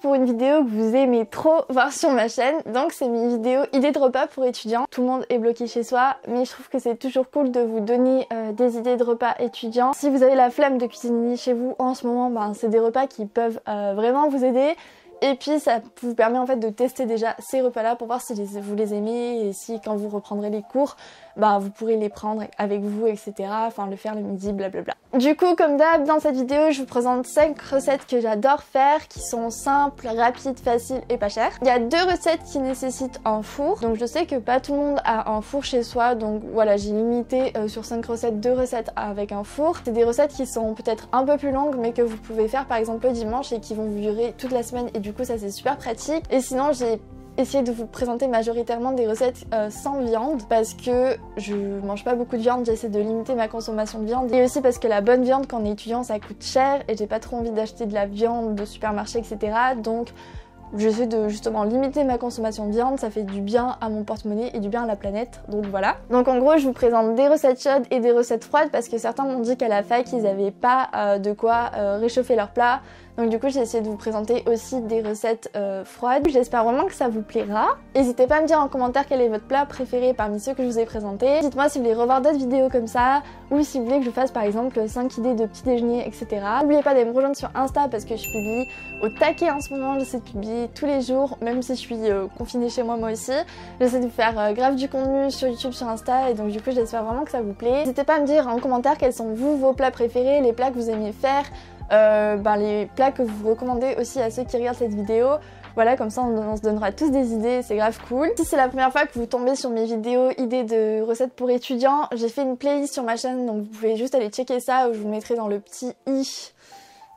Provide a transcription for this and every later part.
pour une vidéo que vous aimez trop voir sur ma chaîne. Donc c'est mes vidéos idées de repas pour étudiants. Tout le monde est bloqué chez soi, mais je trouve que c'est toujours cool de vous donner des idées de repas étudiants. Si vous avez la flemme de cuisiner chez vous en ce moment, c'est des repas qui peuvent vraiment vous aider. Et puis ça vous permet en fait de tester déjà ces repas là pour voir si vous les aimez et si quand vous reprendrez les cours, vous pourrez les prendre avec vous, etc. Enfin le faire le midi, blablabla. Du coup comme d'hab dans cette vidéo je vous présente 5 recettes que j'adore faire, qui sont simples, rapides, faciles et pas chères. Il y a 2 recettes qui nécessitent un four, donc je sais que pas tout le monde a un four chez soi, donc voilà j'ai limité sur 5 recettes 2 recettes avec un four. C'est des recettes qui sont peut-être un peu plus longues mais que vous pouvez faire par exemple le dimanche et qui vont vous durer toute la semaine et du coup ça c'est super pratique. Et sinon j'ai essayé de vous présenter majoritairement des recettes sans viande parce que je mange pas beaucoup de viande, j'essaie de limiter ma consommation de viande et aussi parce que la bonne viande quand on est étudiant ça coûte cher et j'ai pas trop envie d'acheter de la viande de supermarché, etc. Donc j'essaie de justement limiter ma consommation de viande, ça fait du bien à mon porte-monnaie et du bien à la planète, donc voilà. Donc en gros je vous présente des recettes chaudes et des recettes froides parce que certains m'ont dit qu'à la fac ils avaient pas de quoi réchauffer leur plat. Donc du coup j'ai essayé de vous présenter aussi des recettes froides. J'espère vraiment que ça vous plaira. N'hésitez pas à me dire en commentaire quel est votre plat préféré parmi ceux que je vous ai présentés. Dites-moi si vous voulez revoir d'autres vidéos comme ça ou si vous voulez que je fasse par exemple 5 idées de petit déjeuner, etc. N'oubliez pas de me rejoindre sur Insta parce que je publie au taquet en ce moment. J'essaie de publier tous les jours, même si je suis confinée chez moi aussi. J'essaie de vous faire grave du contenu sur YouTube, sur Insta et donc du coup j'espère vraiment que ça vous plaît. N'hésitez pas à me dire en commentaire quels sont vos plats préférés, les plats que vous aimiez faire. Les plats que vous recommandez aussi à ceux qui regardent cette vidéo. Voilà, comme ça on se donnera tous des idées, c'est grave cool. Si c'est la première fois que vous tombez sur mes vidéos idées de recettes pour étudiants, j'ai fait une playlist sur ma chaîne, donc vous pouvez juste aller checker ça, où je vous mettrai dans le petit i.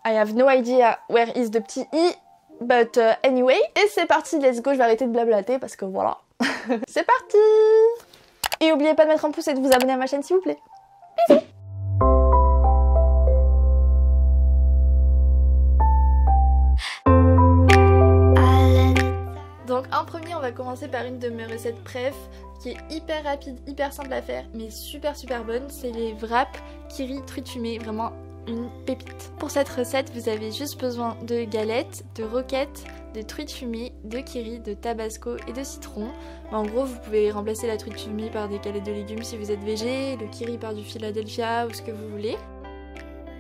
I have no idea where is the petit i, but anyway. Et c'est parti, let's go, je vais arrêter de blablater parce que voilà. C'est parti. Et n'oubliez pas de mettre un pouce et de vous abonner à ma chaîne s'il vous plaît. Bisous. Donc en premier on va commencer par une de mes recettes préf qui est hyper rapide, hyper simple à faire mais super bonne, c'est les wraps Kiri truite fumée, vraiment une pépite. Pour cette recette vous avez juste besoin de galettes, de roquettes, de truite fumée, de Kiri, de tabasco et de citron. En gros vous pouvez remplacer la truite fumée par des galettes de légumes si vous êtes végé, le Kiri par du Philadelphia ou ce que vous voulez.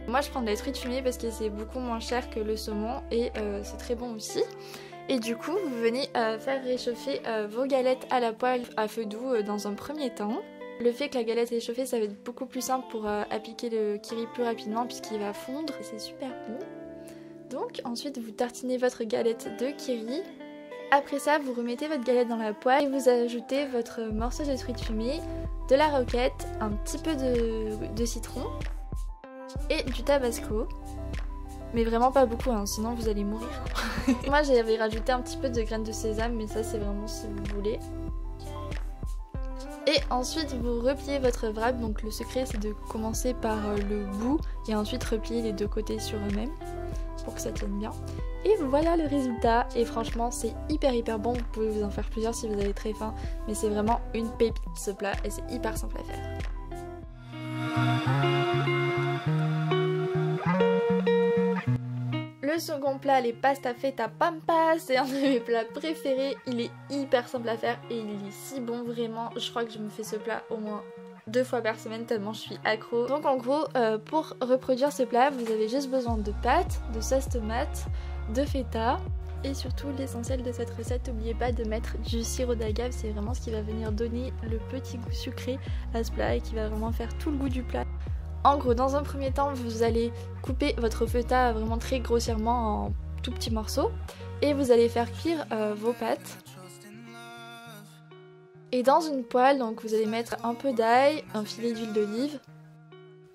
Moi je prends de la truite fumée parce que c'est beaucoup moins cher que le saumon et c'est très bon aussi. Et du coup vous venez faire réchauffer vos galettes à la poêle à feu doux dans un premier temps. Le fait que la galette est chauffée ça va être beaucoup plus simple pour appliquer le Kiri plus rapidement puisqu'il va fondre et c'est super bon. Donc ensuite vous tartinez votre galette de Kiri. Après ça vous remettez votre galette dans la poêle et vous ajoutez votre morceau de truite fumée, de la roquette, un petit peu de citron et du tabasco. Mais vraiment pas beaucoup, sinon vous allez mourir. Moi j'avais rajouté un petit peu de graines de sésame, mais ça c'est vraiment si vous voulez. Et ensuite vous repliez votre wrap, donc le secret c'est de commencer par le bout et ensuite replier les deux côtés sur eux-mêmes pour que ça tienne bien. Et voilà le résultat, et franchement c'est hyper bon, vous pouvez vous en faire plusieurs si vous avez très faim, mais c'est vraiment une pépite ce plat et c'est hyper simple à faire. Le second plat, les pasta feta pampas, c'est un de mes plats préférés, il est hyper simple à faire et il est si bon vraiment, je crois que je me fais ce plat au moins 2 fois par semaine tellement je suis accro. Donc en gros, pour reproduire ce plat, vous avez juste besoin de pâtes, de sauce tomate, de feta et surtout l'essentiel de cette recette, n'oubliez pas de mettre du sirop d'agave, c'est vraiment ce qui va venir donner le petit goût sucré à ce plat et qui va vraiment faire tout le goût du plat. En gros, dans un premier temps, vous allez couper votre feta vraiment très grossièrement en tout petits morceaux et vous allez faire cuire vos pâtes. Et dans une poêle, donc vous allez mettre un peu d'ail, un filet d'huile d'olive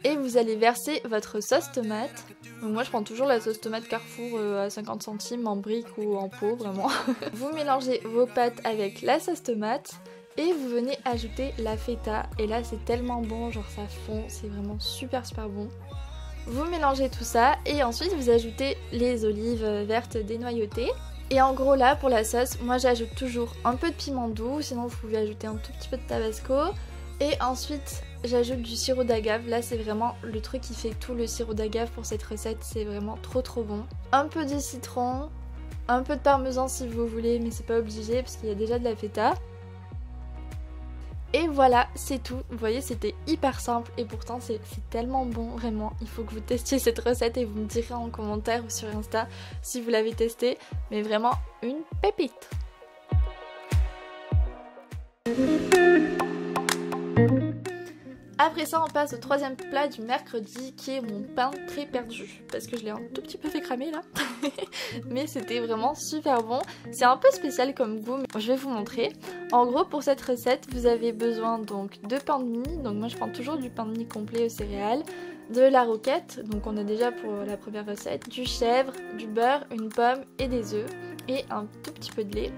et vous allez verser votre sauce tomate. Donc moi je prends toujours la sauce tomate Carrefour à 50 centimes en brique ou en pot vraiment. Vous mélangez vos pâtes avec la sauce tomate. Et vous venez ajouter la feta et là c'est tellement bon, genre ça fond, c'est vraiment super bon. Vous mélangez tout ça et ensuite vous ajoutez les olives vertes dénoyautées. Et en gros là pour la sauce, moi j'ajoute toujours un peu de piment doux, sinon vous pouvez ajouter un tout petit peu de tabasco. Et ensuite j'ajoute du sirop d'agave, là c'est vraiment le truc qui fait tout le sirop d'agave pour cette recette, c'est vraiment trop bon. Un peu de citron, un peu de parmesan si vous voulez, mais c'est pas obligé parce qu'il y a déjà de la feta. Et voilà, c'est tout. Vous voyez, c'était hyper simple et pourtant c'est tellement bon, vraiment. Il faut que vous testiez cette recette et vous me direz en commentaire ou sur Insta si vous l'avez testé. Mais vraiment, une pépite. Après ça, on passe au troisième plat du mercredi qui est mon pain très perdu parce que je l'ai un tout petit peu fait cramer là. Mais c'était vraiment super bon. C'est un peu spécial comme goût, mais je vais vous montrer. En gros, pour cette recette, vous avez besoin donc de pain de mie. Donc moi, je prends toujours du pain de mie complet aux céréales, de la roquette, donc on a déjà pour la première recette, du chèvre, du beurre, une pomme et des œufs et un tout petit peu de lait.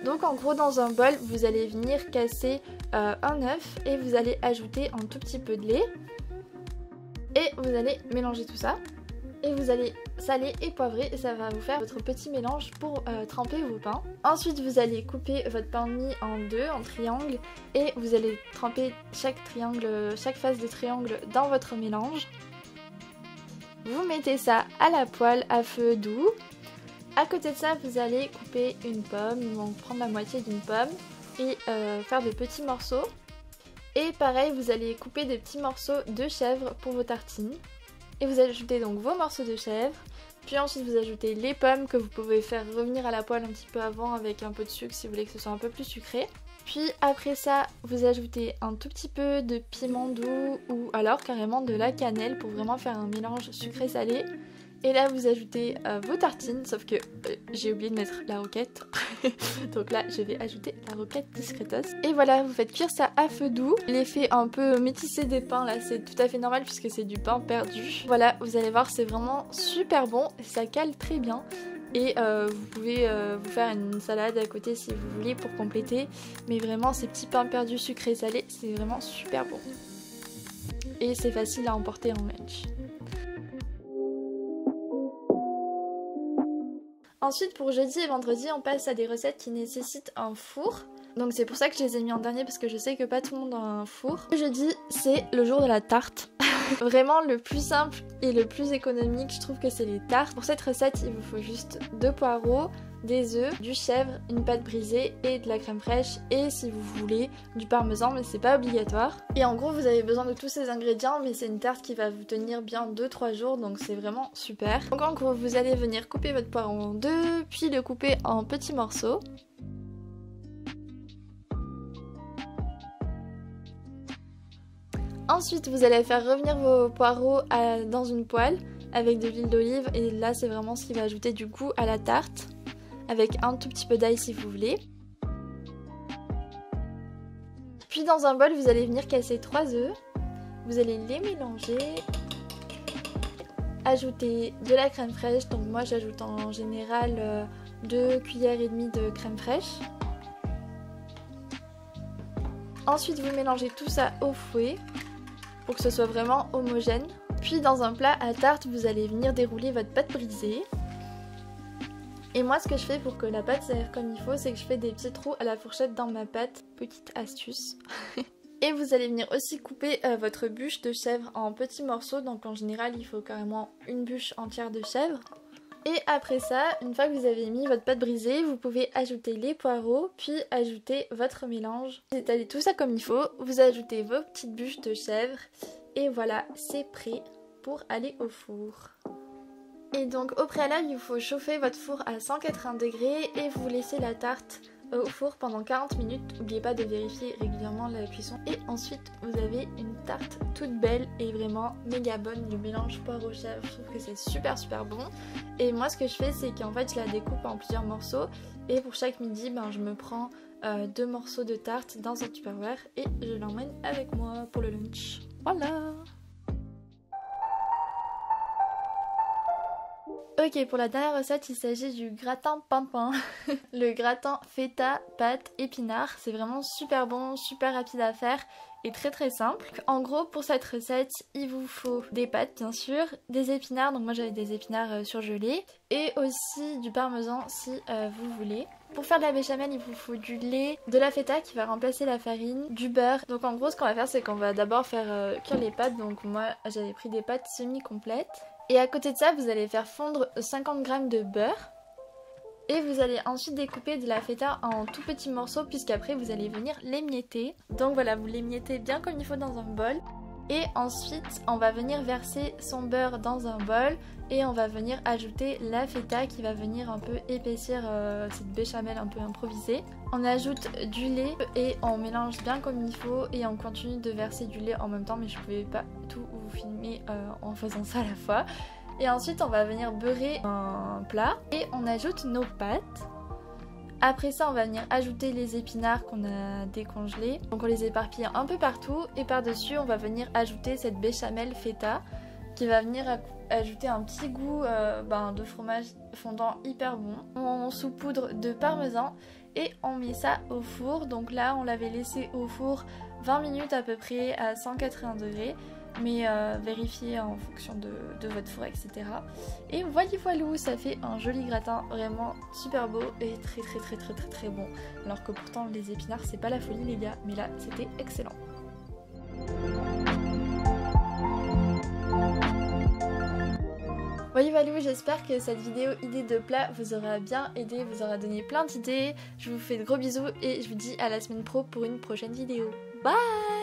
Donc en gros dans un bol vous allez venir casser un œuf et vous allez ajouter un tout petit peu de lait et vous allez mélanger tout ça et vous allez saler et poivrer et ça va vous faire votre petit mélange pour tremper vos pains. Ensuite vous allez couper votre pain de mie en deux, en triangle et vous allez tremper chaque face de triangle dans votre mélange. Vous mettez ça à la poêle à feu doux. À côté de ça, vous allez couper une pomme, donc prendre la moitié d'une pomme et faire de petits morceaux. Et pareil, vous allez couper des petits morceaux de chèvre pour vos tartines. Et vous ajoutez donc vos morceaux de chèvre. Puis ensuite, vous ajoutez les pommes que vous pouvez faire revenir à la poêle un petit peu avant avec un peu de sucre si vous voulez que ce soit un peu plus sucré. Puis après ça, vous ajoutez un tout petit peu de piment doux ou alors carrément de la cannelle pour vraiment faire un mélange sucré-salé. Et là vous ajoutez vos tartines, sauf que j'ai oublié de mettre la roquette. Donc là je vais ajouter la roquette discretos. Et voilà, vous faites cuire ça à feu doux. L'effet un peu métissé des pains là c'est tout à fait normal puisque c'est du pain perdu. Voilà, vous allez voir c'est vraiment super bon, ça cale très bien. Et vous pouvez vous faire une salade à côté si vous voulez pour compléter. Mais vraiment ces petits pains perdus sucrés salés c'est vraiment super bon. Et c'est facile à emporter en lunch. Ensuite pour jeudi et vendredi on passe à des recettes qui nécessitent un four. Donc c'est pour ça que je les ai mis en dernier parce que je sais que pas tout le monde a un four. Le jeudi c'est le jour de la tarte. Vraiment le plus simple et le plus économique je trouve que c'est les tartes. Pour cette recette il vous faut juste 2 poireaux, des œufs, du chèvre, une pâte brisée et de la crème fraîche et si vous voulez du parmesan mais c'est pas obligatoire. Et en gros vous avez besoin de tous ces ingrédients mais c'est une tarte qui va vous tenir bien 2-3 jours donc c'est vraiment super. Donc en gros vous allez venir couper votre poireau en deux puis le couper en petits morceaux. Ensuite vous allez faire revenir vos poireaux dans une poêle avec de l'huile d'olive et là c'est vraiment ce qui va ajouter du goût à la tarte. Avec un tout petit peu d'ail si vous voulez. Puis dans un bol vous allez venir casser 3 œufs. Vous allez les mélanger. Ajouter de la crème fraîche. Donc moi j'ajoute en général 2 cuillères et demie de crème fraîche. Ensuite vous mélangez tout ça au fouet pour que ce soit vraiment homogène. Puis dans un plat à tarte vous allez venir dérouler votre pâte brisée. Et moi ce que je fais pour que la pâte s'aère comme il faut, c'est que je fais des petits trous à la fourchette dans ma pâte. Petite astuce. Et vous allez venir aussi couper votre bûche de chèvre en petits morceaux. Donc en général il faut carrément une bûche entière de chèvre. Et après ça, une fois que vous avez mis votre pâte brisée, vous pouvez ajouter les poireaux, puis ajouter votre mélange. Vous étalez tout ça comme il faut, vous ajoutez vos petites bûches de chèvre. Et voilà, c'est prêt pour aller au four. Et donc au préalable il faut chauffer votre four à 180 degrés et vous laissez la tarte au four pendant 40 minutes. N'oubliez pas de vérifier régulièrement la cuisson. Et ensuite vous avez une tarte toute belle et vraiment méga bonne. Le mélange poireau chèvre, je trouve que c'est super bon. Et moi ce que je fais c'est qu'en fait je la découpe en plusieurs morceaux. Et pour chaque midi je me prends 2 morceaux de tarte dans un Tupperware et je l'emmène avec moi pour le lunch. Voilà. Ok, pour la dernière recette, il s'agit du gratin pimpin. Le gratin feta, pâte, épinards. C'est vraiment super bon, super rapide à faire et très simple. En gros, pour cette recette, il vous faut des pâtes bien sûr, des épinards, donc moi j'avais des épinards surgelés, et aussi du parmesan si vous voulez. Pour faire de la béchamel, il vous faut du lait, de la feta qui va remplacer la farine, du beurre. Donc en gros, ce qu'on va faire, c'est qu'on va d'abord faire cuire les pâtes. Donc moi, j'avais pris des pâtes semi-complètes. Et à côté de ça, vous allez faire fondre 50 g de beurre. Et vous allez ensuite découper de la feta en tout petits morceaux puisqu'après vous allez venir l'émietter. Donc voilà, vous l'émiettez bien comme il faut dans un bol. Et ensuite, on va venir verser son beurre dans un bol et on va venir ajouter la feta qui va venir un peu épaissir cette béchamel un peu improvisée. On ajoute du lait et on mélange bien comme il faut et on continue de verser du lait en même temps, mais je ne pouvais pas tout vous filmer en faisant ça à la fois. Et ensuite, on va venir beurrer un plat et on ajoute nos pâtes. Après ça, on va venir ajouter les épinards qu'on a décongelés. Donc on les éparpille un peu partout et par-dessus, on va venir ajouter cette béchamel feta qui va venir ajouter un petit goût de fromage fondant hyper bon. On saupoudre de parmesan et on met ça au four. Donc là, on l'avait laissé au four 20 minutes à peu près à 180 degrés. Mais vérifiez en fonction de votre four, etc. Et voilà, ça fait un joli gratin vraiment super beau et très bon. Alors que pourtant les épinards c'est pas la folie les gars, mais là c'était excellent. Voilà, j'espère que cette vidéo idée de plat vous aura bien aidé, vous aura donné plein d'idées. Je vous fais de gros bisous et je vous dis à la semaine pro pour une prochaine vidéo. Bye!